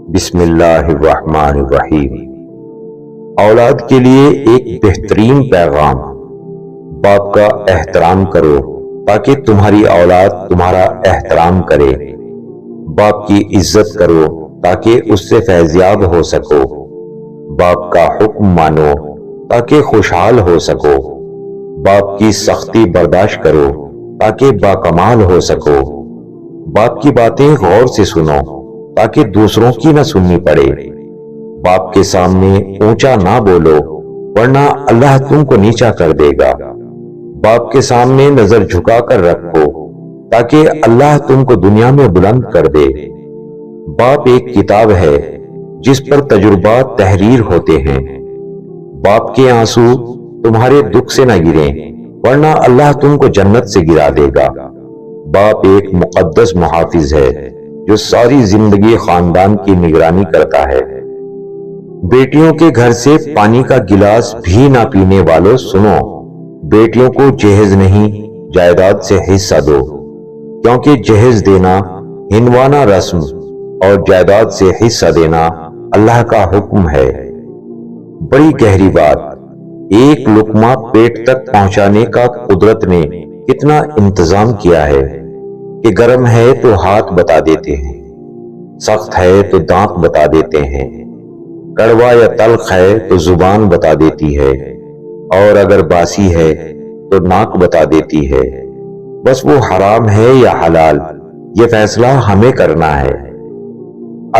بسم اللہ الرحمن الرحیم۔ اولاد کے لیے ایک بہترین پیغام: باپ کا احترام کرو تاکہ تمہاری اولاد تمہارا احترام کرے۔ باپ کی عزت کرو تاکہ اس سے فیضیاب ہو سکو۔ باپ کا حکم مانو تاکہ خوشحال ہو سکو۔ باپ کی سختی برداشت کرو تاکہ باکمال ہو سکو۔ باپ کی باتیں غور سے سنو تاکہ دوسروں کی نہ سننی پڑے۔ باپ کے سامنے اونچا نہ بولو ورنہ اللہ تم کو نیچا کر دے گا۔ باپ کے سامنے نظر جھکا کر رکھو تاکہ اللہ تم کو دنیا میں بلند کر دے۔ باپ ایک کتاب ہے جس پر تجربات تحریر ہوتے ہیں۔ باپ کے آنسو تمہارے دکھ سے نہ گریں ورنہ اللہ تم کو جنت سے گرا دے گا۔ باپ ایک مقدس محافظ ہے جو ساری زندگی خاندان کی نگرانی کرتا ہے۔ بیٹیوں کے گھر سے پانی کا گلاس بھی نہ پینے والوں سنو، بیٹیوں کو جہیز نہیں جائیداد سے حصہ دو، کیونکہ جہیز دینا ہندوانہ رسم اور جائیداد سے حصہ دینا اللہ کا حکم ہے۔ بڑی گہری بات، ایک لقمہ پیٹ تک پہنچانے کا قدرت نے کتنا انتظام کیا ہے کہ گرم ہے تو ہاتھ بتا دیتے ہیں، سخت ہے تو دانت بتا دیتے ہیں، کڑوا یا تلخ ہے تو زبان بتا دیتی ہے، اور اگر باسی ہے تو ناک بتا دیتی ہے۔ بس وہ حرام ہے یا حلال یہ فیصلہ ہمیں کرنا ہے۔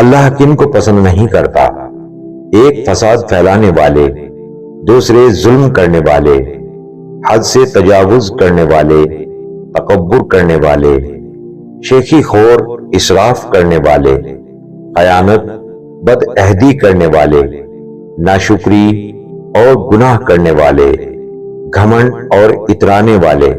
اللہ کن کو پسند نہیں کرتا؟ ایک فساد پھیلانے والے، دوسرے ظلم کرنے والے، حد سے تجاوز کرنے والے، تکبر کرنے والے، شیخی خور، اسراف کرنے والے، خیانت، بد عہدی کرنے والے، ناشکری اور گناہ کرنے والے، گھمنڈ اور اترانے والے،